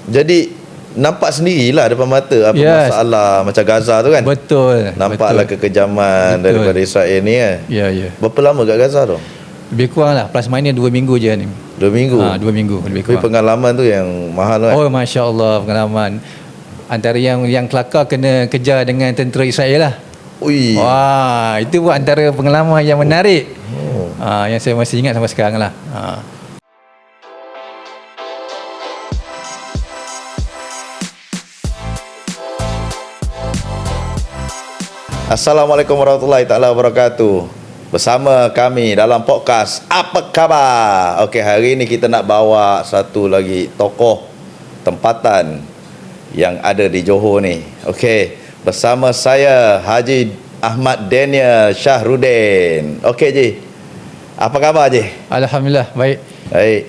Jadi nampak sendirilah depan mata apa masalah macam Gaza tu kan. Betul. Nampaklah kekejaman daripada Israel ni kan. Ya. Berapa lama kat Gaza tu? Lebih kurang lah, plus minus 2 minggu je ni. 2 minggu? 2 minggu lebih kurang. Tapi pengalaman tu yang mahal kan? Oh, Masya Allah, pengalaman. Antara yang kelakar kena kejar dengan tentera Israel lah. Ui. Wah, itu pun antara pengalaman yang menarik. Yang saya masih ingat sampai sekarang lah. Assalamualaikum warahmatullahi taala wabarakatuh. Bersama kami dalam podcast Apa Khabar. Okey, hari ini kita nak bawa satu lagi tokoh tempatan yang ada di Johor ni. Okey, bersama saya Haji Ahmad Daniel Shahruddin. Okey Ji, apa khabar Ji? Alhamdulillah, baik. Baik.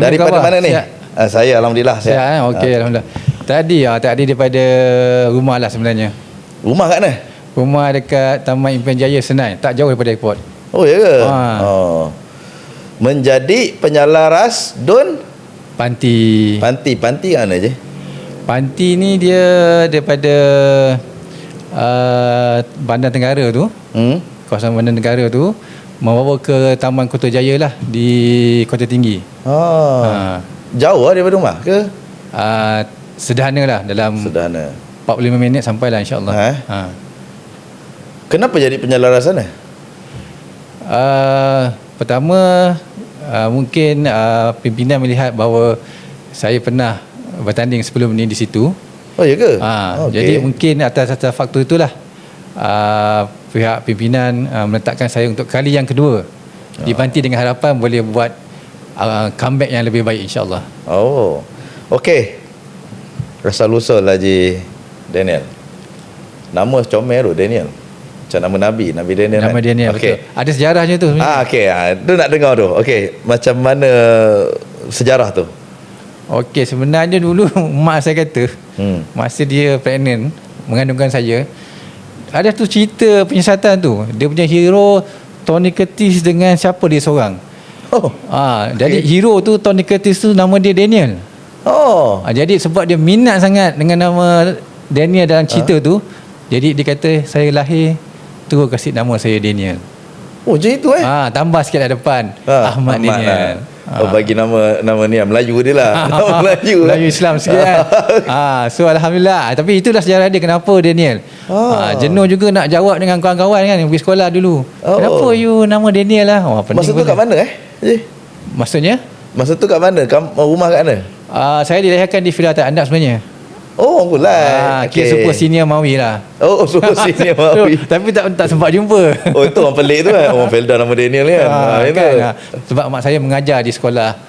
Daripada mana ni? Saya Alhamdulillah sihat. Okey, Alhamdulillah. Tadi daripada rumah lah sebenarnya. Rumah kat mana? Rumah dekat Taman Impian Jaya, Senai. Tak jauh daripada airport. Oh ya ke? Menjadi penyalaras Don Panti. Panti mana je? Panti ni dia daripada Bandar Tenggara tu. Kawasan Bandar Tenggara tu membawa ke Taman Kota Jaya lah di Kota Tinggi. Jauh lah daripada rumah ke? Sederhana lah, dalam 45 minit sampai lah, insyaAllah. Kenapa jadi penyalaras sana? Pertama, mungkin pimpinan melihat bahawa saya pernah bertanding sebelum ni di situ. Oh ya ke? Jadi mungkin atas faktor itulah pihak pimpinan meletakkan saya untuk kali yang kedua di Panti, dengan harapan boleh buat comeback yang lebih baik, insyaAllah. Okey. Rasul Haji Daniel. Nama comel tu Daniel. Macam nama Nabi Daniel. Nama Daniel, betul. Ada sejarahnya tu. Okey, tu nak dengar tu. Okey, macam mana sejarah tu? Okey, sebenarnya dulu mak saya kata, masa dia pregnant, mengandungkan saya, ada tu cerita penyesatan tu. Dia punya hero Tony Curtis dengan siapa dia seorang. Jadi hero tu Tony Curtis tu, nama dia Daniel. Jadi sebab dia minat sangat dengan nama Daniel dalam cerita tu, jadi dia kata saya lahir terus kasih nama saya Daniel. Macam itu tambah sikit dah depan Ahmad Daniel. Bagi nama ni Melayu dia lah. Nama Melayu Islam sikit kan. So Alhamdulillah. Tapi itulah sejarah dia kenapa Daniel. Jenuh juga nak jawab dengan kawan-kawan kan, pergi sekolah dulu. Kenapa you nama Daniel lah? Masa tu kat mana Maksudnya? Masa tu kat mana? Rumah kat mana? Saya dilahirkan di Filah Tak Andap sebenarnya. Kira super senior Mawi lah. Super senior Mawi. Tapi tak sempat jumpa. Itu orang pelik tu kan. Orang Felda nama Daniel kan. Sebab mak saya mengajar di sekolah.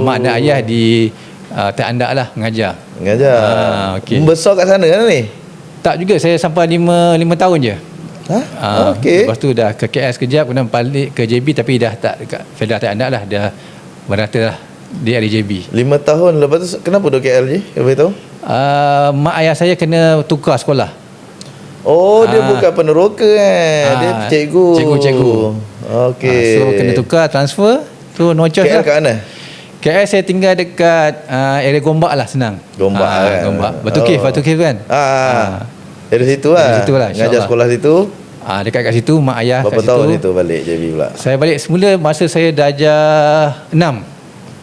Mak dan ayah di Tak Andap lah mengajar. Besar kat sana kan ni? Tak juga, saya sampai 5 tahun je. Okey. Lepas tu dah ke KL sekejap, kemudian balik ke JB, tapi dah tak dekat Felda Tak Andap lah, dah merata lah di RJB. 5 tahun lepas tu kenapa duduk KL je? Apa tahu? Mak ayah saya kena tukar sekolah. Dia bukan peneroka kan. Dia cikgu. Okey. So kena tukar, transfer. So no choice KL lah. kat mana? KL saya tinggal dekat area Gombak lah, senang. Gombak kan. Gombak. Batu Cave kan. Dari situ lah. Ngajar sekolah situ. Dekat kat situ, mak ayah berapa kat situ. Berapa tahun itu balik JB pula? Saya balik semula masa saya darjah 6.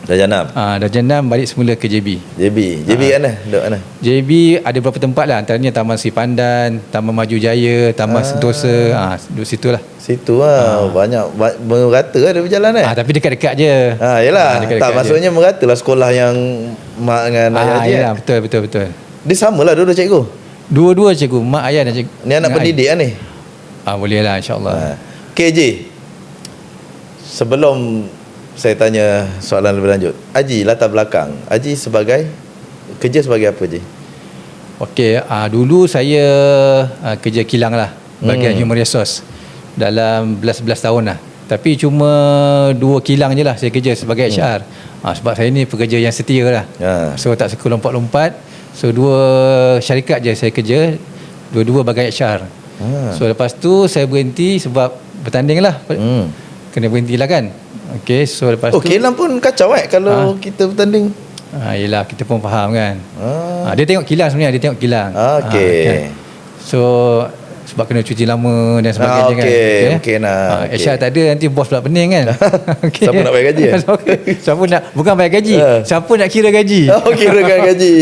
Darjah 6 balik semula ke JB. JB kat mana? Duduk mana? JB ada beberapa tempat lah, antaranya Taman Sri Pandan, Taman Maju Jaya, Taman Sentosa. Duduk situ lah. Situ lah. Banyak merata lah dia berjalan kan? Tapi dekat-dekat je. Yelah. Tak, maksudnya merata lah sekolah yang mak dengan ayah je. Yelah, betul. Dia sama lah dua-dua cikgu? Dua-dua cikgu, mak ayah dan cikgu. Ni anak pendidik kan ni? Boleh lah, insyaAllah. KJ, sebelum saya tanya soalan lebih lanjut, Haji latar belakang Haji kerja sebagai apa je? Okey, dulu saya kerja kilang lah, bahagian human resource dalam 11 tahun lah. Tapi cuma 2 kilang je lah saya kerja sebagai HR. Sebab saya ni pekerja yang setia lah. So tak suka lompat-lompat. So 2 syarikat je saya kerja, dua-dua bagai HR. So lepas tu saya berhenti sebab bertanding lah. Kena berhenti lah kan. Okey, so lepas tu Kelang pun kacau kalau kita bertanding. yelah, kita pun faham kan. Ah. Dia tengok kilang sebenarnya, dia tengok kilang. Okey. Kan? So sebab kena cuti lama dan sebagainya kan. Okey nah. HR tak ada, nanti bos pula pening kan. Okay. Siapa nak bayar gaji? Siapa nak, bukan bayar gaji, siapa nak kira gaji? Kirakan gaji.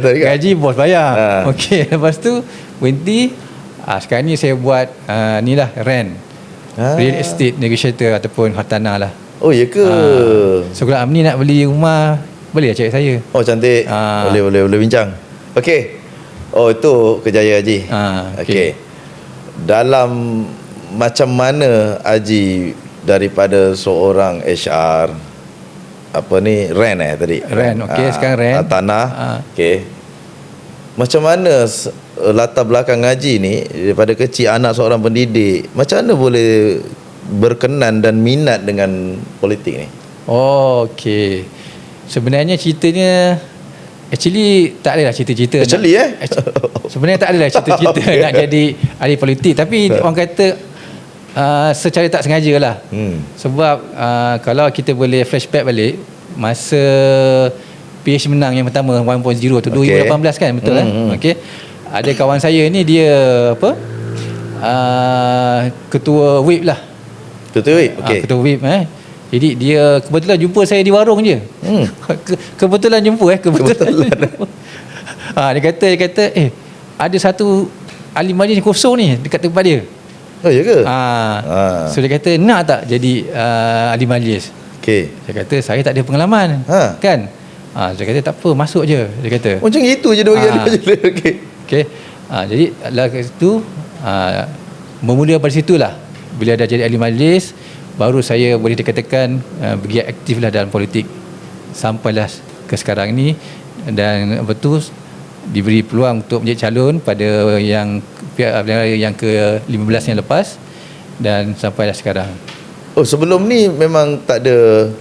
Gaji bos bayar. Okey, lepas tu berhenti. Sekarang ni saya buat ni lah, rent. Real estate negotiator ataupun hartanah lah. Oh ya ke? So kalau Amni nak beli rumah, boleh lah cari saya. Oh cantik. Boleh bincang. Okey. Oh itu kejayaan Haji. Okey. Dalam macam mana Haji daripada seorang HR rent tadi? Rent. Okey, sekarang rent. Tanah. Okey. Macam mana latar belakang Haji ni daripada kecil anak seorang pendidik, macam mana boleh berkenan dan minat dengan politik ni? Okey. Sebenarnya ceritanya actually tak adalah cerita-cerita. Sebenarnya tak adalah cerita-cerita nak jadi ahli politik, tapi orang kata secara tak sengaja lah. Sebab kalau kita boleh flashback balik masa PH menang yang pertama 1.0 tu 2018 kan, betul kan? Okey. Ada kawan saya ni dia ketua whip lah. Ketua whip. Okey. Ketua whip Jadi dia kebetulan jumpa saya di warung je. Kebetulan jumpa kebetulan. Dia kata ada satu ahli majlis kosong ni dekat tempat dia. Oh ya ke? So dia kata nak tak jadi ahli majlis? Okey. Saya kata saya tak ada pengalaman. Kan? Saya kata tak apa, masuk je. Dia kata macam itu je dia bagi ahli majlis. Okey. Jadi lah itu bermula dari situlah. Bila dah jadi ahli majlis, baru saya boleh dikatakan bergiat aktif lah dalam politik sampailah ke sekarang ni, dan betul diberi peluang untuk menjadi calon pada yang ke-15 yang lepas dan sampailah sekarang. Oh, sebelum ni memang tak ada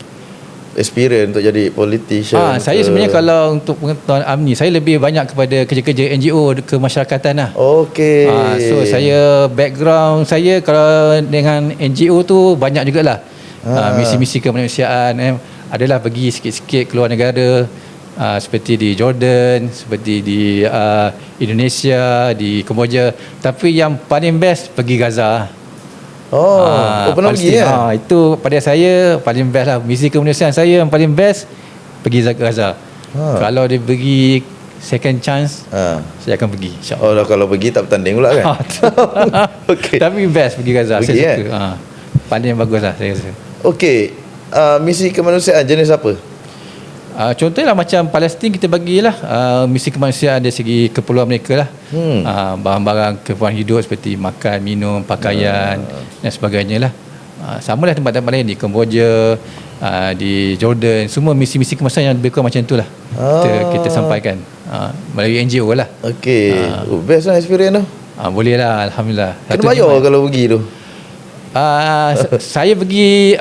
experience untuk jadi politician? Saya sebenarnya kalau untuk pengetahuan Amni, saya lebih banyak kepada kerja-kerja NGO kemasyarakatan lah. Okey. So saya background saya kalau dengan NGO tu banyak jugalah. Misi-misi kemanusiaan, adalah pergi sikit-sikit keluar negara, seperti di Jordan, seperti di Indonesia, di Kemboja. Tapi yang paling best pergi Gaza. Pernah pergi ya? Itu pada saya paling best lah. Misi kemanusiaan saya yang paling best pergi Gaza. Kalau dia bagi second chance, saya akan pergi, insyaAllah. Kalau pergi tak bertanding pula kan? Okay. Tapi best pergi Gaza. Pergi, saya suka. Paling bagus lah saya rasa. Okey. Misi kemanusiaan jenis apa? Contohnya macam Palestin, kita bagilah misi kemanusiaan dari segi keperluan mereka lah. Barang-barang keperluan hidup seperti makan, minum, pakaian dan sebagainya lah. Sama lah tempat-tempat lain di Kemboja, di Jordan, semua misi-misi kemanusiaan yang lebih kurang macam tu lah kita sampaikan melalui NGO lah. Okey. Best lah experience tu. Boleh lah, Alhamdulillah. Kena bayar kalau pergi tu? Saya pergi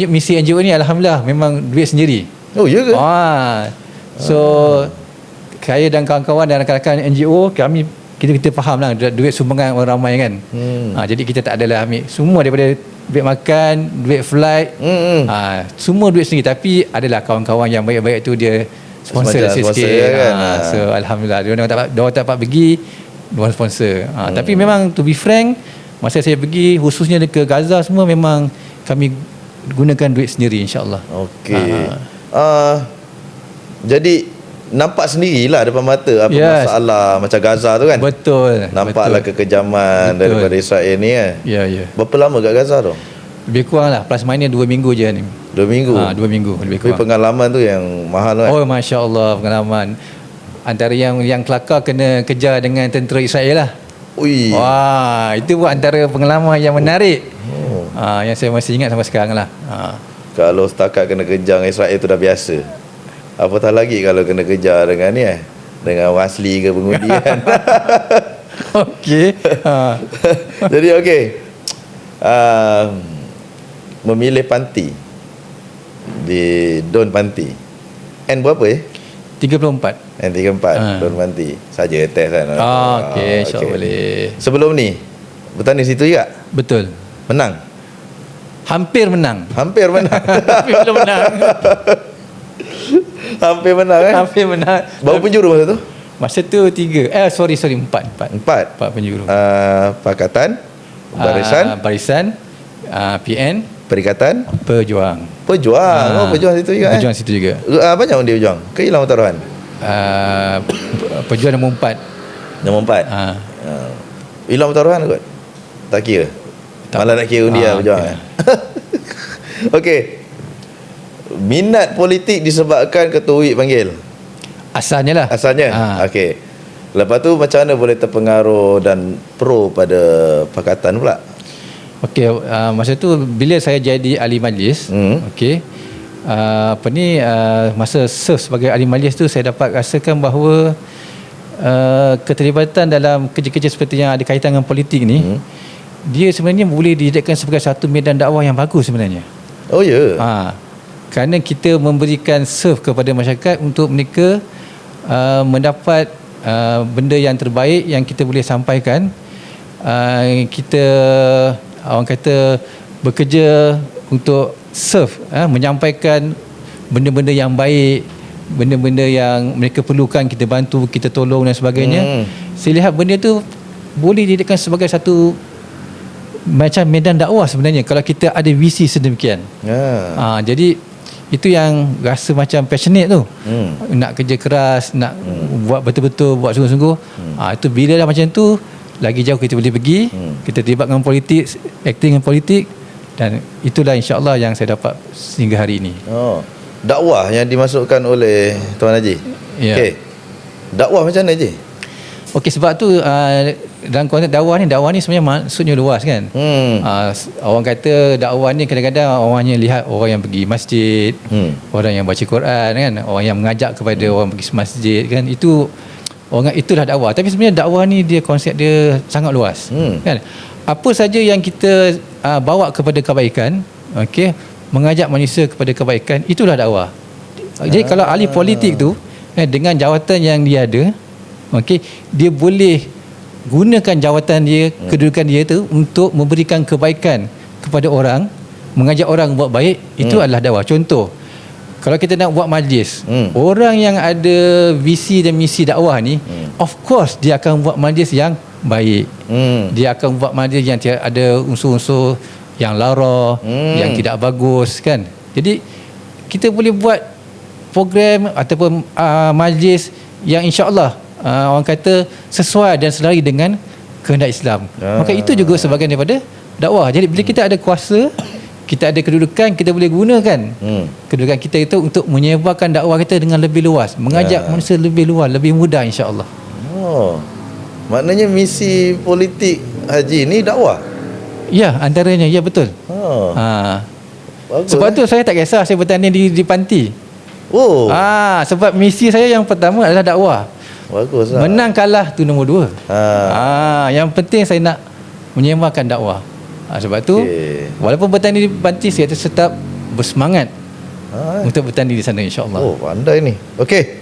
misi NGO ni Alhamdulillah memang duit sendiri. Oh ya ke? So saya dan kawan-kawan dan rakan-rakan NGO, kami kita faham lah duit sumbangan orang ramai kan. Jadi kita tak adalah ambil semua daripada duit makan, duit flight, semua duit sendiri. Tapi adalah kawan-kawan yang baik-baik tu dia sponsor sikit kan. So Alhamdulillah dia orang tak dapat pergi, dia orang sponsor. Tapi memang to be frank, masa saya pergi khususnya ke Gaza semua memang kami gunakan duit sendiri, insyaAllah. Okey. Jadi nampak sendirilah depan mata apa masalah macam Gaza tu kan? Betul. Nampaklah kekejaman daripada Israel ni kan? Ya. Berapa lama kat Gaza tu? Lebih kurang lah, plus minus 2 minggu je ni. 2 minggu? 2 minggu lebih kurang. Tapi pengalaman tu yang mahal kan? Oh, Masya Allah, pengalaman. Antara yang kelakar kena kejar dengan tentera Israel lah. Ui. Wah, itu pun antara pengalaman yang menarik. Yang saya masih ingat sampai sekarang lah. Kalau setakat kena kejar dengan Israel tu dah biasa, apatah lagi kalau kena kejar dengan ni dengan orang asli ke pengundi kan. Okey. Jadi okey, memilih panti di Don Panti N berapa 34 N34 Don Panti saja test kan. Okey, insyaAllah boleh. Sebelum ni bertanding situ juga? Betul. Menang? Hampir menang. Hampir menang. Tapi belum menang. Hampir menang Hampir menang. Berapa penjuru masa tu? Masa tu 3. Sorry 4 penjuru. Pakatan, Barisan, PN, Perikatan, Pejuang. Pejuang situ juga. Pejuang situ juga. Banyak undi Pejuang ke Hilang Taruhan? Pejuang nombor 4. Nombor 4. Hilang Taruhan kot? Tak kira. Malah nak kira undi lah Pejuang. Okey. Minat politik disebabkan Ketua UIT panggil? Asalnya lah. Okey. Lepas tu macam mana boleh terpengaruh dan pro pada pakatan pula? Okey, masa tu bila saya jadi ahli majlis, okey. Masa serve sebagai ahli majlis tu saya dapat rasakan bahawa keterlibatan dalam kerja-kerja seperti yang ada kaitan dengan politik ni, dia sebenarnya boleh dijadikan sebagai satu medan dakwah yang bagus sebenarnya. Oh ya. Yeah. Kerana kita memberikan serve kepada masyarakat untuk mereka mendapat benda yang terbaik yang kita boleh sampaikan. Kita orang kata bekerja untuk serve, menyampaikan benda-benda yang baik, benda-benda yang mereka perlukan, kita bantu, kita tolong dan sebagainya. Saya lihat benda tu boleh dijadikan sebagai satu macam medan dakwah sebenarnya kalau kita ada visi sedemikian. Jadi itu yang rasa macam passionate tu. Nak kerja keras, nak buat betul-betul, buat sungguh-sungguh. Itu bila dah macam tu, lagi jauh kita boleh pergi. Kita terlibat dengan politik, acting dengan politik, dan itulah insya-Allah yang saya dapat sehingga hari ini. Dakwah yang dimasukkan oleh Tuan Haji. Okey. Dakwah macam mana Haji? Okey, sebab tu dalam konteks dakwah ni sebenarnya maksudnya luas kan. Orang kata dakwah ni kadang-kadang orangnya lihat orang yang pergi masjid, orang yang baca Quran kan, orang yang mengajak kepada orang pergi masjid kan, itulah dakwah. Tapi sebenarnya dakwah ni dia konsep dia sangat luas. Kan? Apa saja yang kita bawa kepada kebaikan, okey, mengajak manusia kepada kebaikan, itulah dakwah. Jadi kalau ahli politik tu dengan jawatan yang dia ada, okey, dia boleh gunakan jawatan dia, kedudukan dia tu untuk memberikan kebaikan kepada orang, mengajak orang buat baik, itu adalah dakwah. Contoh, kalau kita nak buat majlis, orang yang ada visi dan misi dakwah ni, of course dia akan buat majlis yang baik. Dia akan buat majlis yang ada unsur-unsur yang lara, yang tidak bagus kan. Jadi kita boleh buat program ataupun majlis yang insya-Allah orang kata sesuai dan selari dengan kehendak Islam. Maka itu juga sebahagian daripada dakwah. Jadi bila kita ada kuasa, kita ada kedudukan, kita boleh gunakan kedudukan kita itu untuk menyebarkan dakwah kita dengan lebih luas, mengajak manusia lebih luas, lebih mudah insya-Allah. Maknanya misi politik Haji ni dakwah. Ya, antaranya, ya betul. Sebab tu saya tak kisah saya bertanding di panti. Sebab misi saya yang pertama adalah dakwah. Bagus lah. Menang kalah tu nombor 2. Yang penting saya nak menyebarkan dakwah. Sebab tu walaupun bertanding di panti, saya tetap bersemangat untuk bertanding di sana insya-Allah. Pandai ni. Okey.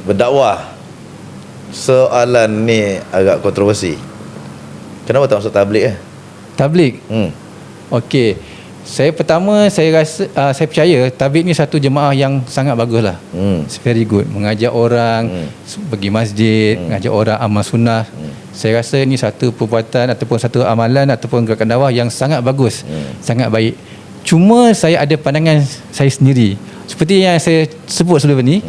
Berdakwah. Soalan ni agak kontroversi. Kenapa tak masuk tabligh Tabligh? Okey. Saya rasa saya percaya tabligh ni satu jemaah yang sangat baguslah. It's very good. Mengajak orang pergi masjid, mengajak orang amal sunnah. Saya rasa ini satu perbuatan ataupun satu amalan ataupun gerakan dakwah yang sangat bagus, sangat baik. Cuma saya ada pandangan saya sendiri. Seperti yang saya sebut sebelum ni,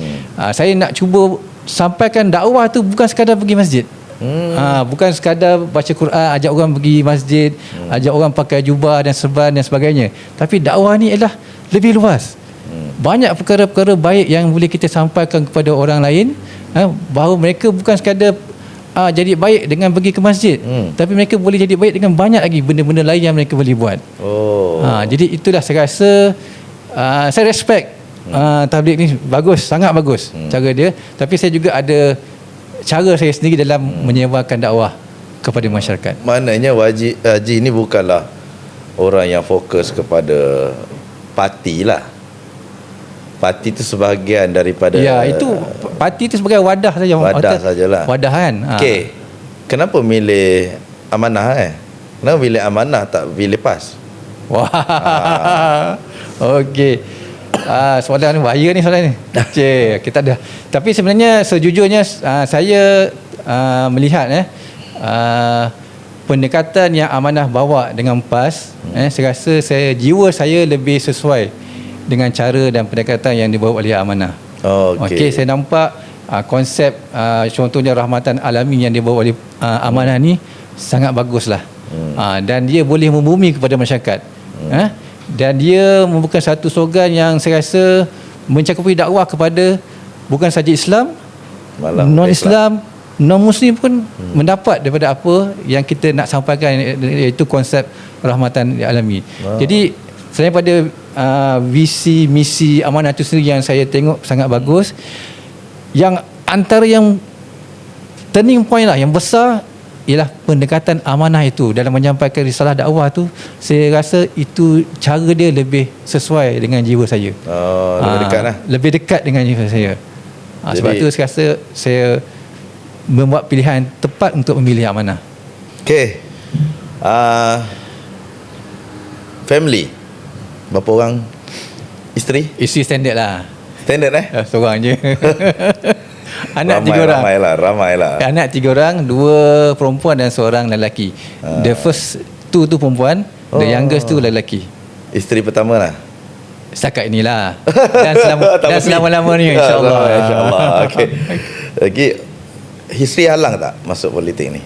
saya nak cuba sampaikan dakwah tu bukan sekadar pergi masjid. Bukan sekadar baca Quran, ajak orang pergi masjid, ajak orang pakai jubah dan serban dan sebagainya. Tapi dakwah ni adalah lebih luas. Banyak perkara-perkara baik yang boleh kita sampaikan kepada orang lain, bahawa mereka bukan sekadar jadi baik dengan pergi ke masjid, tapi mereka boleh jadi baik dengan banyak lagi benda-benda lain yang mereka boleh buat. Jadi itulah saya rasa saya respect tabligh ni bagus, sangat bagus cara dia. Tapi saya juga ada cara saya sendiri dalam menyebarkan dakwah kepada masyarakat. Maknanya Haji ni bukanlah orang yang fokus kepada parti lah. Parti itu sebahagian daripada, ya, itu parti itu sebagai wadah saja. Wadah sajalah. Wadah kan. Okey. Kenapa milih amanah Kenapa pilih amanah tak pilih PAS? Wah. Okey. Soalan ni bahaya ni soalan ni. Cik, kita dah. Tapi sebenarnya sejujurnya saya melihat pendekatan yang Amanah bawa dengan PAS, saya rasa jiwa saya lebih sesuai dengan cara dan pendekatan yang dibawa oleh Amanah. Okey, saya nampak konsep contohnya rahmatan alamin yang dibawa oleh Amanah ni sangat baguslah. Dan dia boleh membumi kepada masyarakat. Dan dia membuka satu slogan yang saya rasa mencakupi dakwah kepada bukan saja Islam, non-Islam, non-Muslim pun mendapat daripada apa yang kita nak sampaikan, iaitu konsep rahmatan alami. Jadi selain pada visi misi Amanah itu sendiri yang saya tengok sangat bagus, yang antara yang turning point lah yang besar ialah pendekatan Amanah itu dalam menyampaikan risalah dakwah tu. Saya rasa itu cara dia lebih sesuai dengan jiwa saya. Lebih dekat lah. Lebih dekat dengan jiwa saya. Sebab tu saya rasa saya membuat pilihan tepat untuk memilih Amanah. Okey. Family. Berapa orang isteri? Isteri standard lah. Standard Seorang je. Anak tiga orang. Ramailah. Anak 3 orang, 2 perempuan dan seorang lelaki. The first two tu perempuan, the youngest tu lelaki. Isteri pertama lah. Setakat inilah. Dan selama-lamanya insya-Allah. Insya-Allah. Okey. Lagi history halang tak masuk politik ni?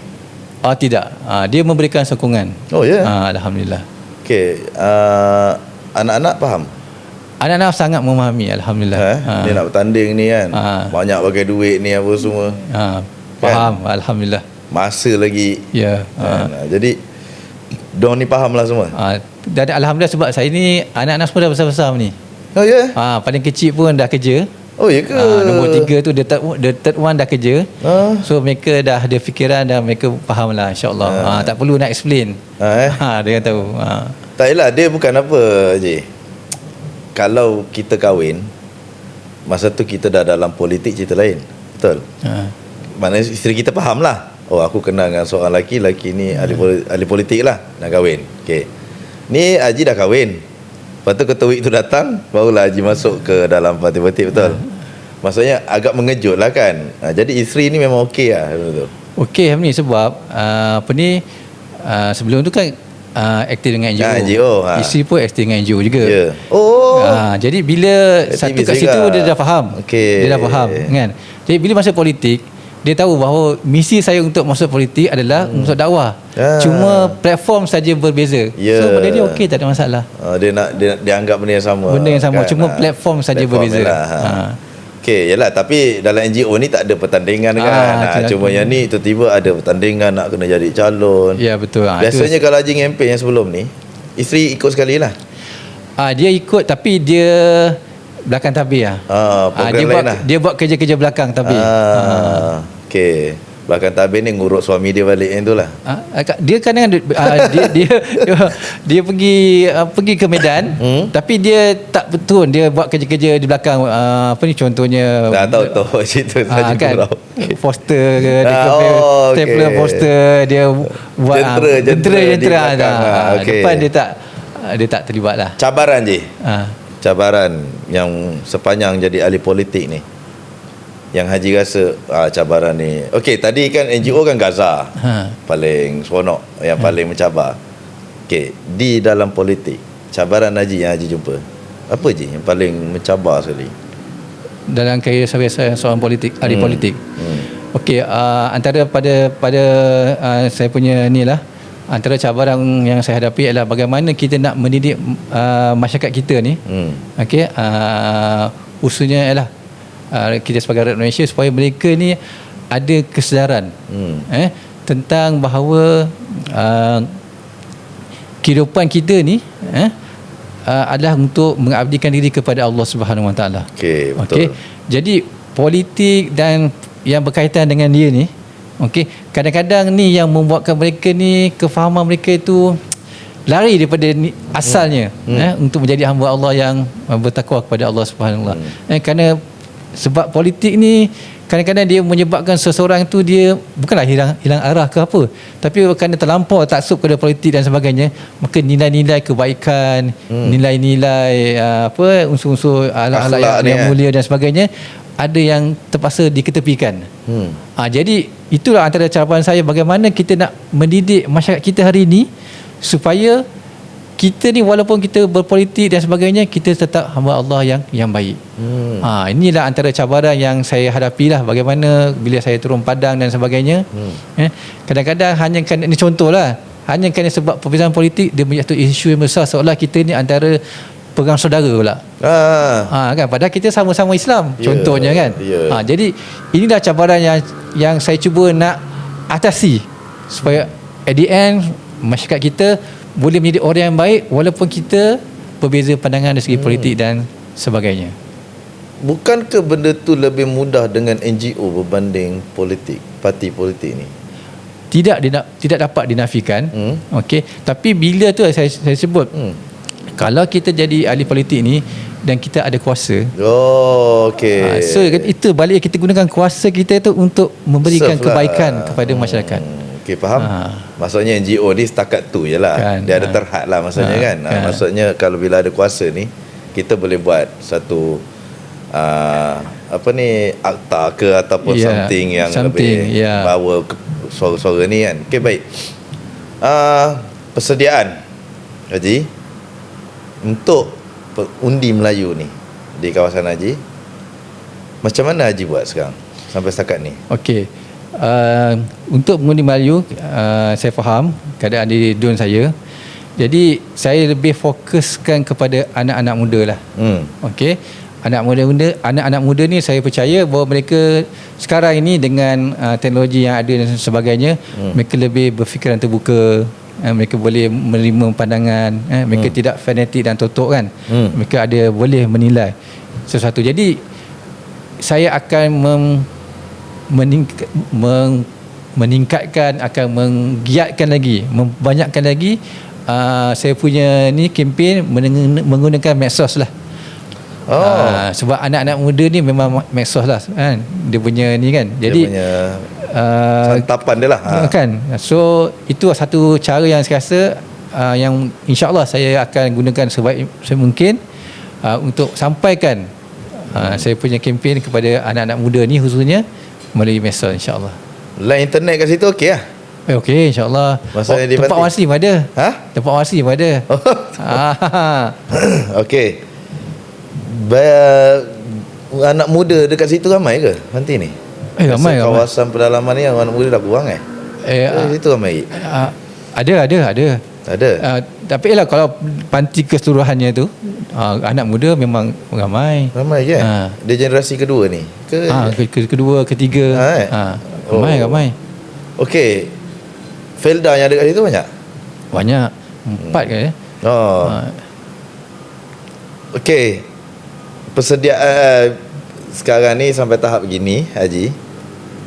Tidak. Dia memberikan sokongan. Oh ya. Alhamdulillah. Okey. Anak-anak faham? Anak-anak sangat memahami, alhamdulillah. Dia nak bertanding ni kan. Banyak pakai duit ni apa semua. Faham, kan? Alhamdulillah. Masa lagi. Ya. Jadi diorang ni faham lah semua. Dan alhamdulillah sebab saya ni anak-anak semua dah besar-besar ni. Oh ya. Paling kecil pun dah kerja. Oh ya ke? Nombor 3 tu the third one dah kerja. So mereka dah ada fikiran dan mereka faham lah, insya-Allah. Tak perlu nak explain. Dia tahu. Tak yalah, dia bukan apa je. Kalau kita kahwin, masa tu kita dah dalam politik cerita lain. Betul? Maknanya isteri kita faham lah. Oh, aku kenal dengan seorang lelaki ni ahli politik lah, nak kahwin. Okay. Ni Haji dah kahwin. Lepas tu ketua itu datang, barulah Haji masuk ke dalam parti politik. Betul? Maksudnya agak mengejut lah kan. Jadi isteri ni memang okey lah. Okey ni sebab sebelum tu kan aktif dengan NGO. Isteri pun aktif dengan NGO juga. Jadi bila satu kat situ dia dah faham. Dia dah faham kan. Jadi bila masuk politik, dia tahu bahawa misi saya untuk masuk politik adalah untuk dakwah. Cuma platform saja berbeza. So benda ni okey, tak ada masalah. Dia anggap benda yang sama. Benda yang sama, kan? Cuma platform saja berbeza. Okey, yalah, tapi dalam NGO ni tak ada pertandingan kan. Cuma yang ni tiba-tiba ada pertandingan nak kena jadi calon. Ya, betul. Biasanya kalau Haji campaign yang sebelum ni, isteri ikut sekali lah. Dia ikut tapi dia belakang tabir lah. Dia buat kerja-kerja belakang tabir. Okey. Belakang tabir ni ngurut suami dia balik yang tu lah. Dia kadang dia pergi ke Medan, tapi dia tak betul, dia buat kerja-kerja di belakang. Contohnya tahu cerita saja kan, poster ke, stapler poster, dia buat jentera. Depan dia tak terlibat lah. Cabaran je. Cabaran yang sepanjang jadi ahli politik ni, yang Haji rasa cabaran ni. Okey, tadi kan NGO kan Gaza paling seronok, yang paling mencabar. Okey, di dalam politik, cabaran Haji yang Haji jumpa, apa je yang paling mencabar sekali dalam kerjaya saya seorang politik, ahli politik? Okey, antara pada saya punya ni lah, antara cabaran yang saya hadapi adalah bagaimana kita nak mendidik masyarakat kita ni. Okey, khususnya ialah kita sebagai rakyat Malaysia, supaya mereka ni ada kesedaran tentang bahawa kehidupan kita ni adalah untuk mengabdikan diri kepada Allah Subhanahu Wa Taala. Okey, betul. Jadi politik dan yang berkaitan dengan dia ni, kadang-kadang ni yang membuatkan mereka ni, kefahaman mereka itu lari daripada asalnya, untuk menjadi hamba Allah yang bertakwa kepada Allah Subhanahu Wa Taala. Kerana sebab politik ni kadang-kadang dia menyebabkan seseorang tu dia bukanlah hilang arah ke apa, tapi kerana terlampau taksub kepada politik dan sebagainya, maka nilai-nilai kebaikan, nilai-nilai unsur-unsur akhlak yang mulia dan sebagainya ada yang terpaksa diketepikan. Jadi itulah antara cabaran saya, bagaimana kita nak mendidik masyarakat kita hari ini supaya kita ni walaupun kita berpolitik dan sebagainya, kita tetap hamba Allah yang baik. Inilah antara cabaran yang saya hadapi lah, bagaimana bila saya turun padang dan sebagainya. Kadang-kadang hanya kerana, ini contohlah, hanya kerana sebab perbezaan politik dia menjadi isu yang besar, seolah kita ni antara pegang saudara pula. Kan, padahal kita sama-sama Islam, contohnya kan. Jadi inilah cabaran yang saya cuba nak atasi, supaya at the end masyarakat kita boleh menjadi orang yang baik walaupun kita berbeza pandangan dari segi politik dan sebagainya. Bukankah benda tu lebih mudah dengan NGO berbanding politik, parti politik ni? Tidak dapat dinafikan. Okey, tapi bila tu saya sebut, kalau kita jadi ahli politik ni dan kita ada kuasa, okey. So itu balik kita gunakan kuasa kita tu untuk memberikan kebaikan kepada masyarakat. Okey, faham. Maksudnya NGO ni setakat tu je lah kan, dia ada terhad lah maksudnya kan. Maksudnya kalau bila ada kuasa ni, kita boleh buat satu akta ke ataupun something yang lebih bawa suara-suara ni kan. Okey, baik. Persediaan Haji untuk undi Melayu ni di kawasan Haji, macam mana Haji buat sekarang sampai setakat ni? Okey, untuk mengundi Melayu, saya faham keadaan di DUN saya. Jadi saya lebih fokuskan kepada anak-anak muda lah. Okey, anak-anak muda ni saya percaya bahawa mereka sekarang ini dengan teknologi yang ada dan sebagainya, mereka lebih berfikiran terbuka. Mereka boleh menerima pandangan, mereka tidak fanatik dan totok kan. Mereka ada boleh menilai sesuatu. Jadi saya akan meningkatkan, akan menggiatkan lagi, membanyakkan lagi saya punya ni kempen menggunakan medsos lah. Sebab anak-anak muda ni memang medsos lah kan, dia punya ni kan. Jadi dia punya santapan dia lah kan. So itu satu cara yang saya rasa yang insya-Allah saya akan gunakan sebaik mungkin untuk sampaikan saya punya kempen kepada anak-anak muda ni, khususnya melalui medsos, insya-Allah. Line internet kat situ okey lah? Okey, insya-Allah. Tempat wasi pun ada. Tempat wasi pun ada. Okey. Anak muda dekat situ ramai ke nanti ni? Ramai. Kawasan pedalaman ni anak muda dah kurang situ ramai. Ada. Tapi lah kalau panti keseluruhannya tu, anak muda memang ramai je. Dia generasi kedua ni ke? Kedua, ketiga. Ramai. Okey, Felda yang ada kat situ banyak? 4 ke? Okey, persediaan sekarang ni sampai tahap begini Haji,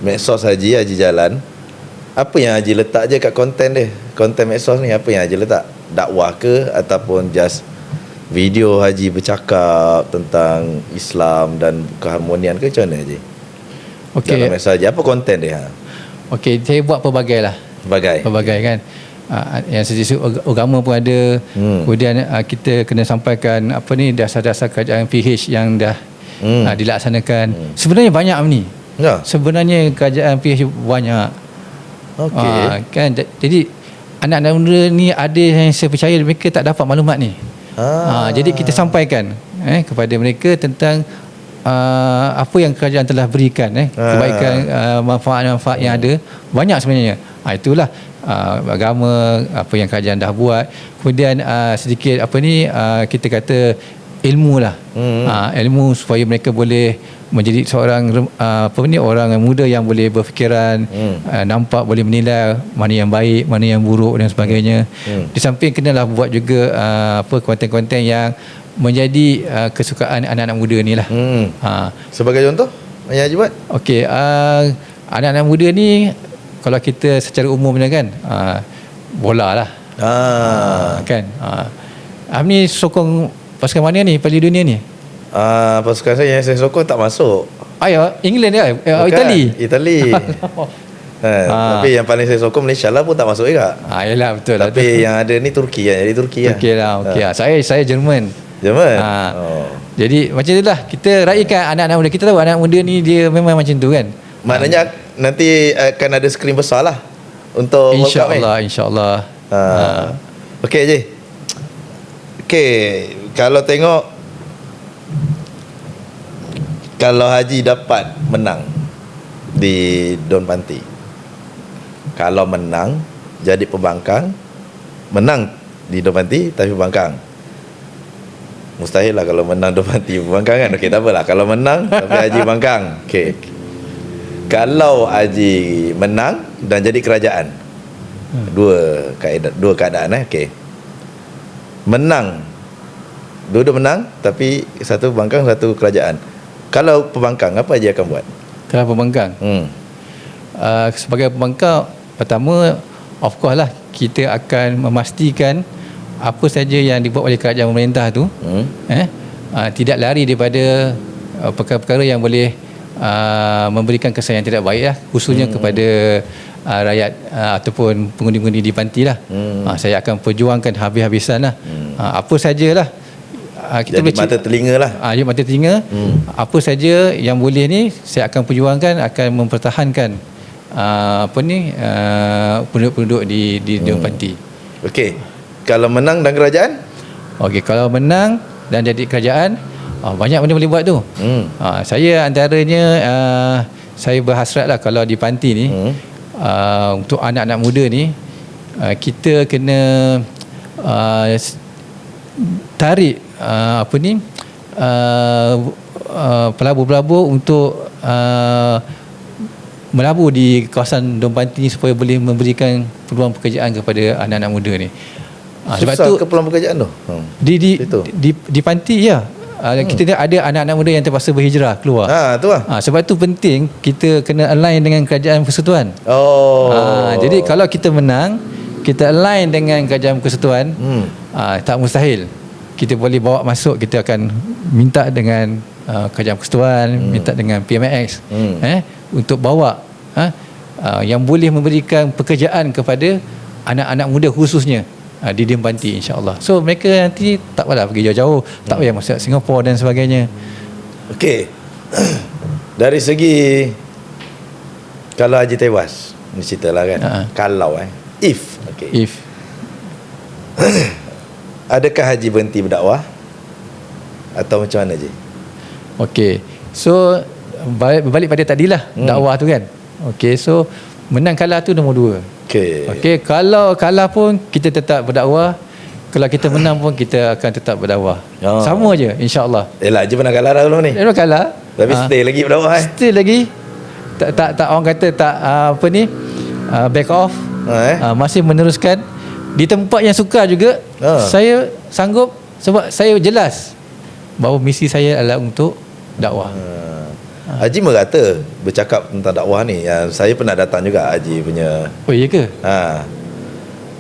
medsos Haji jalan. Apa yang Haji letak je kat konten dia? Konten medsos ni apa yang Haji letak? Dakwah ke ataupun just video Haji bercakap tentang Islam dan keharmonian ke, macam mana Haji? Okey. Dalam medsos Haji apa konten dia? Okey, saya buat pelbagai lah. Pelbagai kan. Yang sejak agama pun ada. Kemudian kita kena sampaikan dasar-dasar kerajaan PH yang dah dilaksanakan. Sebenarnya banyak ni. Sebenarnya kerajaan PH banyak. Kan, jadi anak-anak muda ni ada yang saya percaya mereka tak dapat maklumat ni. Jadi kita sampaikan kepada mereka tentang apa yang kerajaan telah berikan, kebaikan, manfaat-manfaat yang ada banyak sebenarnya. Itulah agama, apa yang kerajaan dah buat. Kemudian sedikit kita kata ilmu lah. Ilmu supaya mereka boleh menjadi seorang orang muda yang boleh berfikiran, nampak, boleh menilai mana yang baik, mana yang buruk dan sebagainya. Di samping kenalah buat juga konten-konten yang menjadi kesukaan anak-anak muda ni lah. Sebagai contoh yang Haji buat? Okey, anak-anak muda ni kalau kita secara umumnya kan bola lah. Kan. Ni sokong pasukan mana ni Piala Dunia ni? Pasukan saya yang saya sokong tak masuk. England dia? Bukan, Itali. Tapi yang paling saya sokong Malaysia lah pun tak masuk juga. Yalah, betul lah. Tapi yang ada ni Turki lah. Jadi Turki lah. Okey lah. Saya Jerman. Jadi macam itulah, kita raikan anak-anak muda. Kita tahu anak muda ni dia memang macam tu kan. Maknanya nanti akan ada skrin besar lah untuk InsyaAllah. Okey je. Okey, kalau tengok, kalau Haji dapat menang di Don Panti, kalau menang jadi pembangkang, menang di Don Panti tapi pembangkang, mustahil lah kalau menang Don Panti pembangkang kan. Okey, tak apalah kalau menang tapi Haji bangkang. Okey, kalau Haji menang dan jadi kerajaan, dua keadaan okey. Menang, dua-dua menang tapi satu pembangkang, satu kerajaan. Kalau pembangkang, apa Haji akan buat? Kalau pembangkang, sebagai pembangkang, pertama of course lah kita akan memastikan apa saja yang dibuat oleh kerajaan pemerintah tu tidak lari daripada perkara-perkara yang boleh memberikan kesan yang tidak baik lah, khususnya kepada rakyat ataupun pengundi-pengundi di Panti lah. Saya akan perjuangkan habis-habisan lah. Apa sajalah kita jadi mata telinga lah. Mata telinga. Apa saja yang boleh ni saya akan perjuangkan, akan mempertahankan penduduk-penduduk di Don Panti. Okey. Kalau menang dan kerajaan? Okey, kalau menang dan jadi kerajaan, banyak benda boleh buat tu. Saya antaranya saya berhasrat lah kalau di Panti ni, untuk anak-anak muda ni, kita kena tarik pelabur-pelabur untuk melabur di kawasan Don Panti ni supaya boleh memberikan peluang pekerjaan kepada anak-anak muda ni. Sebab tu ke peluang pekerjaan tu? Di Panti ya. Kita ada anak-anak muda yang terpaksa berhijrah keluar. Tu lah. Sebab tu penting kita kena align dengan kerajaan persekutuan. Jadi kalau kita menang, kita align dengan kerajaan persekutuan, tak mustahil. Kita boleh bawa masuk, kita akan minta dengan kerajaan persekutuan, minta dengan PMX untuk bawa yang boleh memberikan pekerjaan kepada anak-anak muda khususnya di Don Panti, insya-Allah. So mereka nanti tak payah pergi jauh-jauh, tak payah masuk Singapura dan sebagainya. Okey. Dari segi kalau Haji tewas, ni ceritalah kan. Kalau if adakah Haji berhenti berdakwah atau macam mana je? Okey. So balik pada tadilah dakwah tu kan. Okey, so menang kalah tu nombor 2. Okey, kalau kalah pun kita tetap berdakwah. Kalau kita menang pun kita akan tetap berdakwah. Sama je, insya-Allah. Haji pernah kalah dah belum ni? Pernah kalah. Tapi stay lagi berdakwah Stay lagi. Tak orang kata tak back off. Masih meneruskan di tempat yang sukar juga. Saya sanggup sebab saya jelas bahawa misi saya adalah untuk dakwah. Haji merata bercakap tentang dakwah ni. Yang saya pernah datang juga Haji punya. Oh iya ke?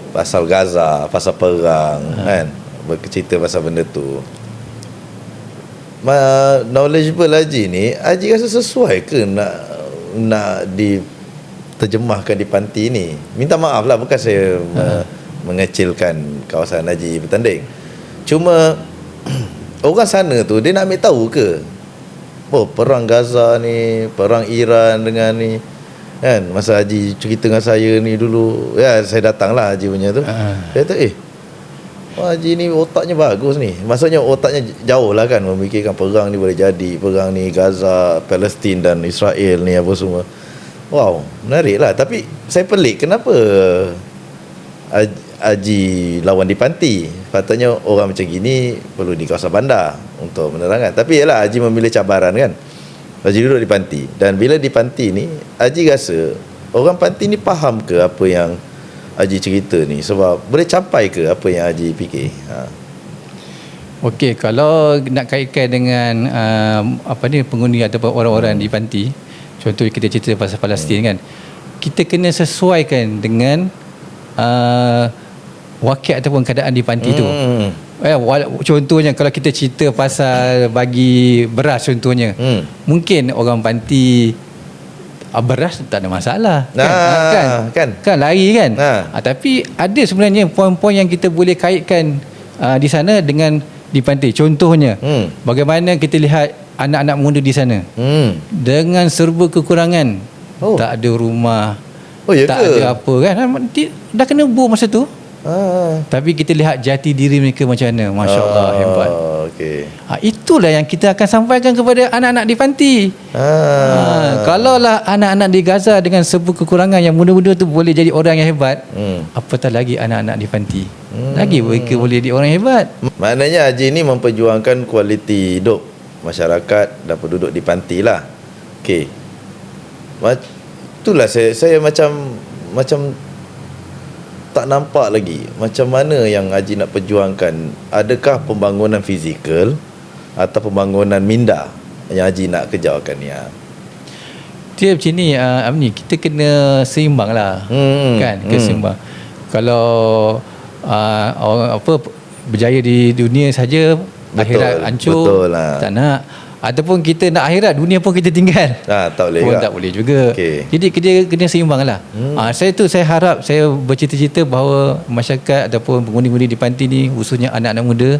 Pasal Gaza, pasal perang kan, bercerita pasal benda tu. Knowledgeable Haji ni, Haji rasa sesuai ke nak diterjemahkan di Panti ni? Minta maaf lah, bukan saya mengecilkan kawasan Haji bertanding. Cuma orang sana tu dia nak ambil tahu ke, perang Gaza ni, perang Iran dengan ni kan. Masa Haji cerita dengan saya ni dulu, saya datang lah Haji punya tu. Saya kata Haji ni otaknya bagus ni. Maksudnya otaknya jauh lah kan, memikirkan perang ni boleh jadi, perang ni Gaza, Palestin dan Israel ni apa semua. Wow, menarik lah. Tapi saya pelik, kenapa Haji lawan di Panti? Patutnya orang macam gini perlu di kawasan bandar untuk menerangkan. Tapi yalah, Haji memilih cabaran kan. Haji duduk di Panti. Dan bila di Panti ni, Haji rasa orang Panti ni faham ke apa yang Haji cerita ni? Sebab boleh capai ke apa yang Haji fikir? Okey, kalau nak kaitkan dengan pengundi ataupun orang-orang di Panti, contoh kita cerita pasal Palestin kan, kita kena sesuaikan dengan wakil ataupun keadaan di Panti tu. Contohnya kalau kita cerita pasal bagi beras contohnya, mungkin orang panti beras tak ada masalah, kan lari kan. Tapi ada sebenarnya poin-poin yang kita boleh kaitkan di sana dengan di panti. Contohnya bagaimana kita lihat anak-anak muda di sana dengan serba kekurangan, tak ada rumah, tak ada apa kan, dah kena bom masa tu. Tapi kita lihat jati diri mereka macam mana. Masya Allah, hebat. Itulah yang kita akan sampaikan kepada anak-anak di panti. Kalaulah anak-anak di Gaza dengan serba kekurangan yang muda-muda tu boleh jadi orang yang hebat, apatah lagi anak-anak di panti, lagi mereka boleh jadi orang yang hebat. Maknanya Haji ni memperjuangkan kualiti hidup masyarakat dan penduduk di panti lah. Itulah saya macam tak nampak lagi macam mana yang Haji nak perjuangkan. Adakah pembangunan fizikal atau pembangunan minda yang Haji nak kejarkan ni? Dia macam ni, Amni, kita kena seimbang lah, kan, seimbang. Kalau berjaya di dunia saja, akhirat hancur, tak nak. Ataupun kita nak akhirat, dunia pun kita tinggal, tak boleh pun juga. Tak boleh juga. Jadi kena seimbang lah. Saya harap, saya bercita-cita bahawa masyarakat ataupun pengundi-pengundi di panti ni, khususnya anak-anak muda,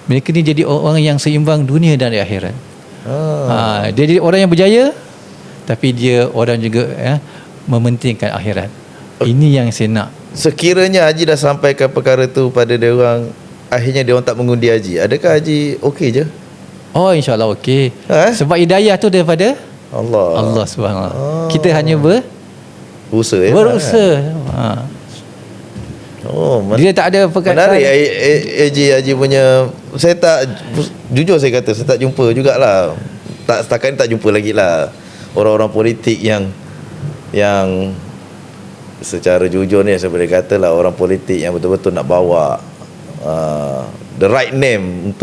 mereka ni jadi orang yang seimbang dunia dan akhirat. Dia jadi orang yang berjaya, tapi dia orang juga mementingkan akhirat. Ini yang saya nak. Sekiranya Haji dah sampaikan perkara tu pada dia orang, akhirnya dia orang tak mengundi Haji, adakah Haji okey je? InsyaAllah okey. Sebab hidayah tu daripada Allah Subhanahu. Kita hanya berusaha. Dia tak ada perkataan. Menarik Haji punya. Jujur saya kata, saya tak jumpa jugalah. Setakat ni tak jumpa lagi lah orang-orang politik yang secara jujur ni saya boleh kata lah, orang politik yang betul-betul nak bawa the right name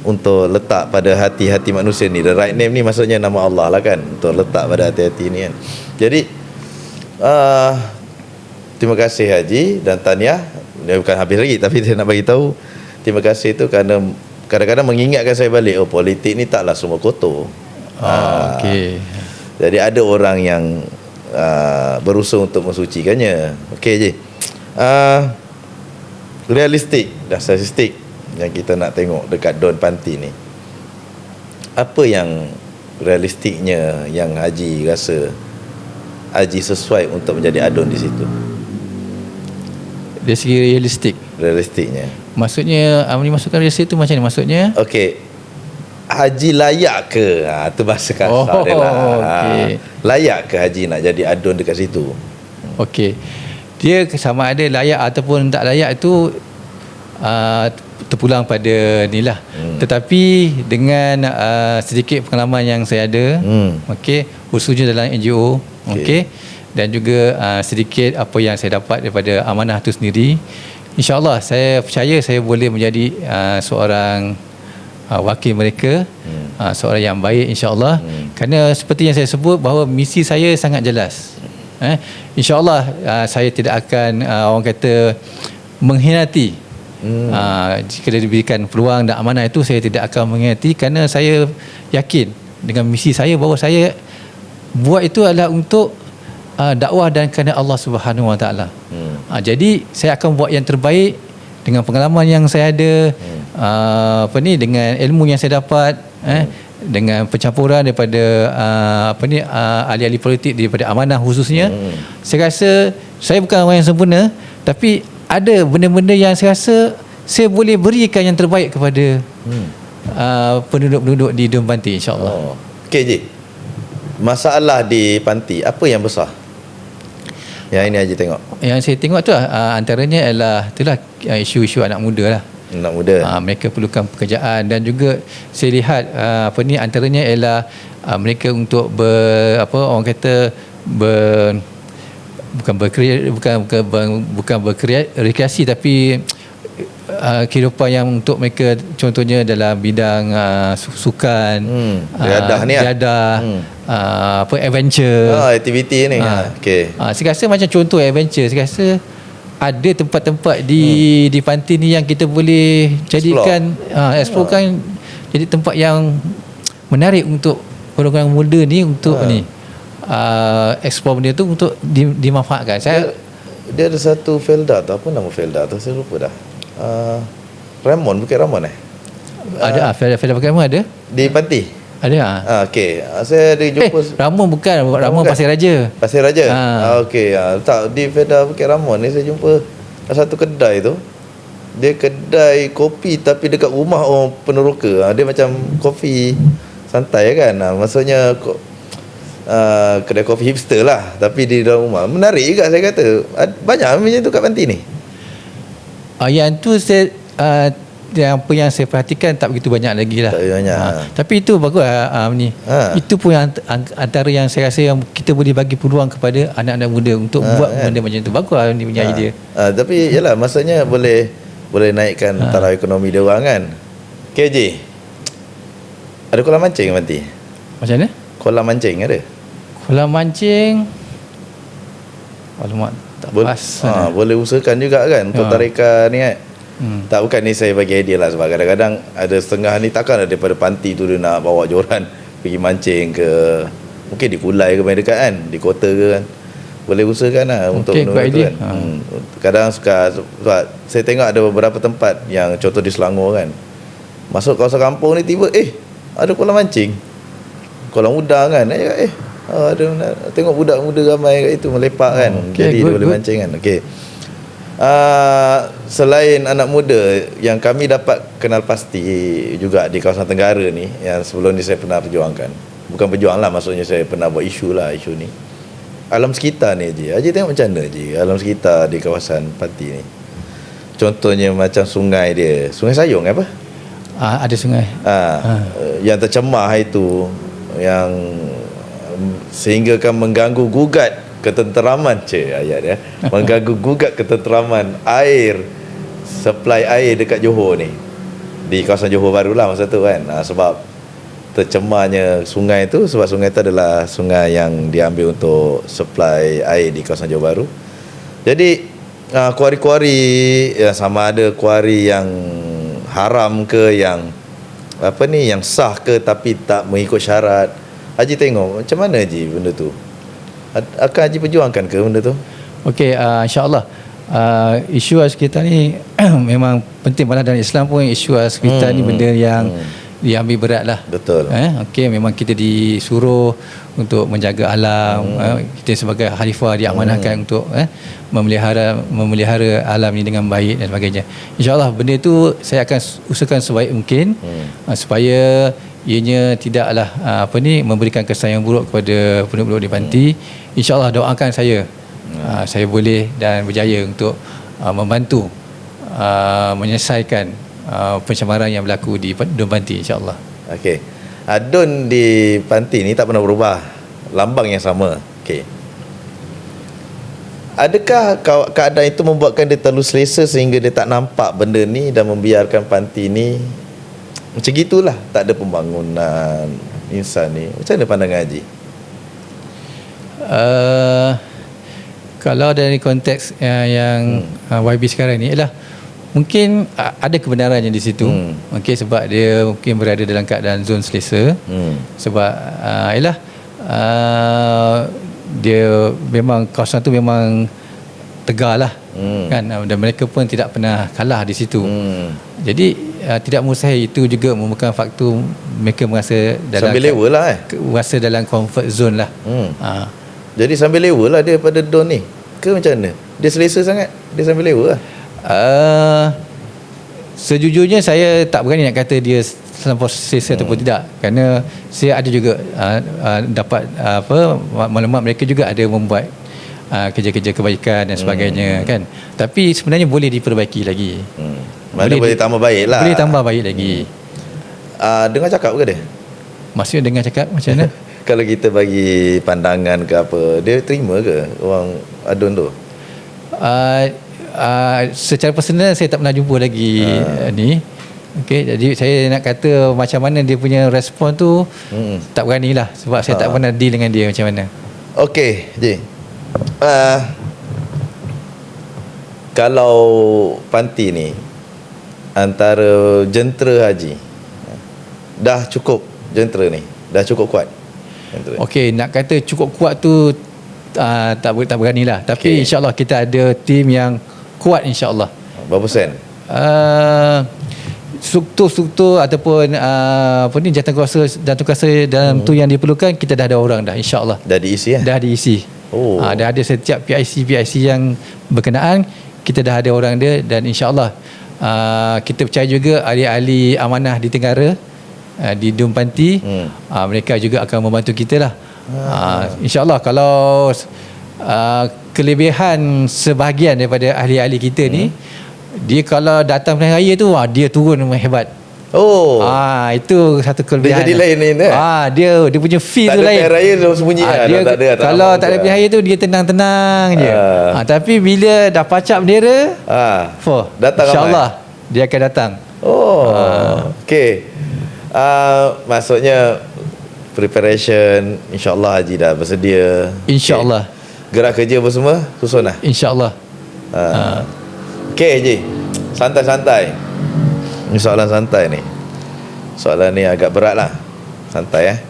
untuk letak pada hati-hati manusia ni. The right name ni maksudnya nama Allah lah kan, untuk letak pada hati-hati ni kan. Jadi terima kasih Haji dan tahniah. Dia bukan habis lagi, tapi saya nak bagi tahu terima kasih tu kerana kadang-kadang mengingatkan saya balik, politik ni taklah semua kotor. Jadi ada orang yang berusaha untuk mensucikannya. Haji, realistik dan statistik yang kita nak tengok dekat Don Panti ni, apa yang realistiknya yang Haji rasa Haji sesuai untuk menjadi adun di situ? Dari segi realistiknya, maksudnya Amni masukkan realistik tu macam ni maksudnya? Haji layak ke? Tu bahasa kasar dia lah. Layak ke Haji nak jadi adun dekat situ? Dia sama ada layak ataupun tak layak itu terpulang pada ni lah. Tetapi dengan sedikit pengalaman yang saya ada, khususnya dalam NGO, dan juga sedikit apa yang saya dapat daripada amanah itu sendiri, InsyaAllah saya percaya saya boleh menjadi seorang wakil mereka, seorang yang baik insyaAllah. Kerana seperti yang saya sebut bahawa misi saya sangat jelas. InsyaAllah saya tidak akan orang kata mengkhianati. Jika diberikan peluang dan amanah itu, saya tidak akan mengkhianati, kerana saya yakin dengan misi saya bahawa saya buat itu adalah untuk dakwah dan kerana Allah Subhanahu Wa Taala. Jadi saya akan buat yang terbaik dengan pengalaman yang saya ada, dengan ilmu yang saya dapat, dengan pencampuran daripada ahli-ahli politik daripada amanah khususnya. Saya rasa saya bukan orang yang sempurna, tapi ada benda-benda yang saya rasa saya boleh berikan yang terbaik kepada penduduk-penduduk di Don Panti, insyaAllah. Ji, masalah di panti apa yang besar yang ini Haji tengok? Yang saya tengok tu antaranya adalah isu-isu anak muda lah. Anak muda, mereka perlukan pekerjaan, dan juga saya lihat antaranya ialah mereka untuk bukan berkreasi, tapi kehidupan yang untuk mereka, contohnya dalam bidang sukan, adventure, aktiviti ni. Saya rasa macam contoh adventure, saya rasa ada tempat-tempat di panti ni yang kita boleh jadikan explore kan, jadi tempat yang menarik untuk orang-orang muda ni untuk ni explore benda tu untuk dimanfaatkan. Dia ada satu Felda tu, apa nama Felda tu saya lupa dah. Ramon, Bukit Ramon ada Felda Pokemon ada di panti. ada Okey, saya ada jumpa Ramon bukan Pasir Raja. Pasir Raja. Okey, tak di Felda Bukit Ramon ni saya jumpa satu kedai tu. Dia kedai kopi tapi dekat rumah orang peneroka. Dia macam kopi santai kan. Maksudnya kedai kopi hipster lah tapi di dalam rumah. Menarik juga saya kata. Banyak macam tu kat panti ni. Yang tu saya yang saya perhatikan tak begitu banyak lagi lah. Tak banyak. Tapi itu bagus ni. Itu pun antara yang saya rasa yang kita boleh bagi peluang kepada anak-anak muda untuk buat benda macam tu. Bagus lah ni punya idea. Tapi yalah, maksudnya boleh naikkan taraf ekonomi dia orang kan. KJ, ada kolam mancing nanti? Macam mana? Kolam mancing ada? Kolam mancing, alamak tak pas. Boleh usahakan juga kan untuk tarikan ni kan. Tak, bukan ni saya bagi idea lah, sebab kadang-kadang ada setengah ni takkan daripada panti tu dia nak bawa joran pergi mancing ke, mungkin di Kulai ke main dekat kan, di kota ke kan. Boleh usahakan lah untuk benda tu kan. Kadang suka, sebab saya tengok ada beberapa tempat yang contoh di Selangor kan, masuk kawasan kampung ni tiba ada kolam mancing, kolam udang kan. Ada tengok budak muda ramai kat itu melepak kan. Jadi dia boleh mancing kan. Okey. Selain anak muda yang kami dapat kenal pasti juga di kawasan Tenggara ni, yang sebelum ni saya pernah perjuangkan, bukan perjuang lah, maksudnya saya pernah buat isu ni, alam sekitar ni Haji tengok macam mana Haji alam sekitar di kawasan panti ni. Contohnya macam sungai dia, Sungai Sayong apa? Ada sungai yang tercemar itu, yang sehingga kan mengganggu gugat ketenteraman ayat dia mengganggu gugat ketenteraman air, supply air dekat Johor ni, di kawasan Johor Bahru lah masa tu kan. Sebab tercemarnya sungai tu, sebab sungai tu adalah sungai yang diambil untuk supply air di kawasan Johor Bahru. Jadi kuari-kuari sama ada kuari yang haram ke, yang yang sah ke tapi tak mengikut syarat. Haji tengok macam mana Haji benda tu? Akan Haji perjuangkan ke benda tu? Okey, insya-Allah isu sekitar ni memang penting, malah dalam Islam pun isu sekitar ni benda yang diambil berat lah. Betul. Okey, memang kita disuruh untuk menjaga alam. Kita sebagai khalifah diamanahkan untuk memelihara alam ni dengan baik dan sebagainya. InsyaAllah benda tu saya akan usahakan sebaik mungkin supaya ianya tidaklah memberikan kesan yang buruk kepada penduduk di panti. InsyaAllah doakan saya saya boleh dan berjaya untuk membantu menyelesaikan pencemaran yang berlaku di Dun Panti, insyaAllah. Okey. Dun di panti ni tak pernah berubah, lambang yang sama. Okey. Adakah keadaan itu membuatkan dia terlalu selesa sehingga dia tak nampak benda ni dan membiarkan panti ni macam gitulah, tak ada pembangunan insan ni? Macam mana pandangan Haji? Kalau dari konteks yang YB sekarang ni ialah mungkin ada kebenarannya di situ. Okey, sebab dia mungkin berada dalam keadaan zon selesa. Sebab ialah dia memang kawasan tu memang tegar lah kan, dan mereka pun tidak pernah kalah di situ. Jadi tidak mustahil itu juga merupakan faktor mereka merasa dalam sambil lewa lah rasa dalam comfort zone lah. Jadi sambil lewa lah dia pada Don ni ke macam mana? Dia selesa sangat, dia sambil lewa lah. Sejujurnya saya tak berani nak kata dia terlampau selesa ataupun tidak, kerana saya ada juga dapat maklumat mereka juga ada membuat kerja-kerja kebaikan dan sebagainya kan. Tapi sebenarnya boleh diperbaiki lagi. Boleh tambah baik lah. Boleh tambah baik lagi. Dengar cakap ke dia? Maksudnya dengar cakap macam mana? Kalau kita bagi pandangan ke apa, dia terima ke orang Adun tu? Secara personal saya tak pernah jumpa lagi ni. Okey, jadi saya nak kata macam mana dia punya respon tu tak beranilah, sebab saya tak pernah deal dengan dia macam mana. Okey, Ji. kalau Panti ni antara jentera haji, dah cukup jentera ni, dah cukup kuat jentera. Okey, nak kata cukup kuat tu tak beranilah. Tapi insya-Allah kita ada tim yang kuat insya-Allah. Berapa persen? Struktur ataupun jantung kuasa dalam tu yang diperlukan, kita dah ada orang dah insya-Allah. Dah diisi Dah diisi. Dah ada setiap PIC yang berkenaan, kita dah ada orang dia, dan insya-Allah kita percaya juga ahli-ahli amanah di Tenggara, di Dum Panti, mereka juga akan membantu kita lah. InsyaAllah kalau kelebihan sebahagian daripada ahli-ahli kita ni, dia kalau datang pilihan raya tu, dia turun hebat. Itu satu kelebihan. Dia jadi lain ni. Dia punya feel tak tu lain. Tak ada raya tu sembunyi. Kalau tak ada pilihan raya tu, dia tenang-tenang je. Tapi bila dah pacak bendera, datang InsyaAllah dia akan datang. Okey. Maksudnya preparation, insyaAllah Haji dah bersedia. InsyaAllah. Gerak kerja apa semua susun lah. InsyaAllah. Okey Haji, santai-santai. Ini soalan santai ni. Soalan ni agak berat lah. Santai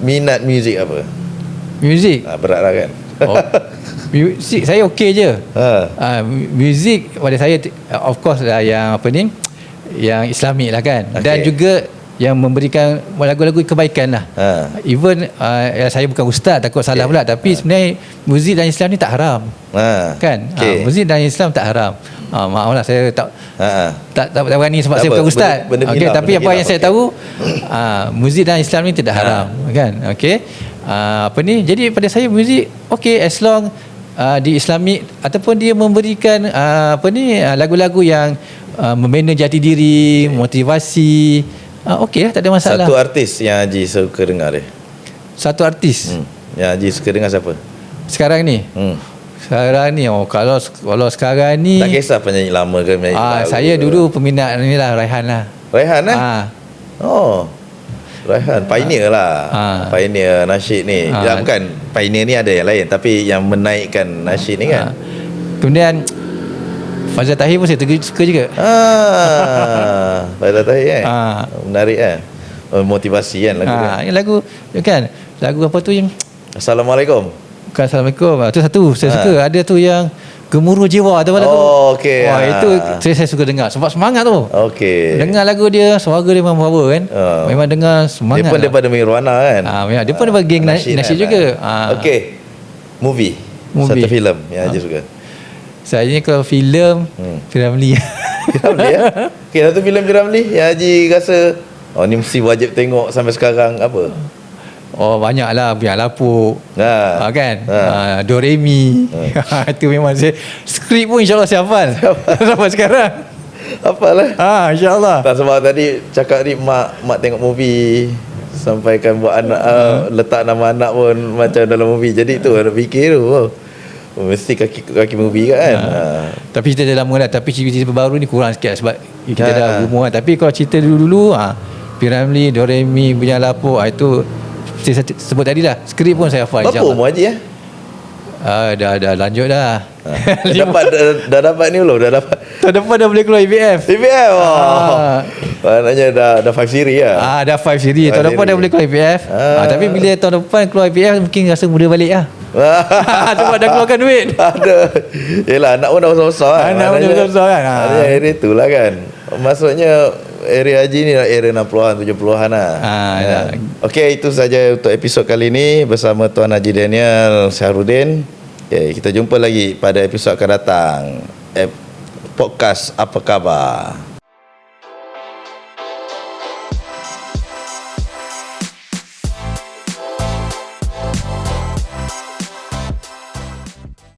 minat muzik apa? Muzik? Berat lah kan. Muzik saya okey je. Muzik pada saya of course lah yang yang Islamik lah kan. Dan juga yang memberikan lagu-lagu kebaikan lah. Even saya bukan ustaz, takut salah pula, tapi sebenarnya muzik dan Islam ni tak haram. Kan? Muzik dan Islam tak haram. Maaf lah saya tak berani sebab saya bukan ustaz. Tapi apa yang saya tahu, muzik dan Islam ni tidak haram, kan? Jadi pada saya muzik as long di Islamik, ataupun dia memberikan lagu-lagu yang membina jati diri, motivasi, tak ada masalah. Satu artis yang Haji suka dengar dia. Satu artis yang Haji suka dengar siapa sekarang ni? Sekarang ni kalau sekarang ni, tak kisah penyanyi lama ke penyanyi baru. Saya dulu peminat ni lah, Raihan lah. Raihan Raihan pioneer lah. Pioneer nasyid ni. Bukan pioneer ni, ada yang lain, tapi yang menaikkan nasyid ni kan. Kemudian Fazal Tahir pun saya suka juga. Fazal Tahir menarik kan. Motivasi kan lagu dia. Lagu kan, lagu apa tu yang Assalamualaikum. Bukan Assalamualaikum. Tu satu saya suka. Ada tu yang Gemuruh Jiwa atau lagu. Itu saya suka dengar sebab semangat tu. Dengar lagu dia, suara dia memang power kan. Memang dengar semangat. Dia pun daripada Nirwana kan. Memang dia pun daripada geng nasyid juga. Movie. Satu filem yang Haji suka. Saya ni kalau filem Piramli. Piramli satu filem Piramli yang Haji rasa ni mesti wajib tengok sampai sekarang apa? Banyak lah. Biar Lapuk kan. Doremi. Itu memang saya, skrip pun insyaAllah saya hafal sampai sekarang. Hafal lah. InsyaAllah. Tak, sebab tadi cakap ni mak tengok movie, sampaikan buat anak letak nama anak pun macam dalam movie. Jadi tu ada fikir tu mesti kaki movie kan. Tapi cerita dah lama lah. Tapi cerita baru ni kurang sikit sebab kita dah umur kan. Tapi kalau cerita dulu-dulu Piramli, Doremi, Biar Lapuk, itu saya sebut tadi dah. Skrip pun saya hafal. Berapa umur Haji dah lanjut dah. Dah dapat ni belum? Dah dapat. Tahun depan dah boleh keluar EPF. Maknanya dah 5 siri lah. Dah 5 siri. Tahun depan dah boleh keluar EPF. Tapi bila tahun depan keluar EPF, mungkin rasa muda balik lah. Sebab dah keluarkan duit. Yelah, anak pun dah besar-besar kan. Anak pun dah besar-besar kan. Area tu lah kan. Maksudnya area Haji ni lah area 60-an 70-an lah. Okey, itu saja untuk episod kali ini bersama Tuan Haji Daniel Syahrudin. Kita jumpa lagi pada episod akan datang. Podcast Apa Khabar.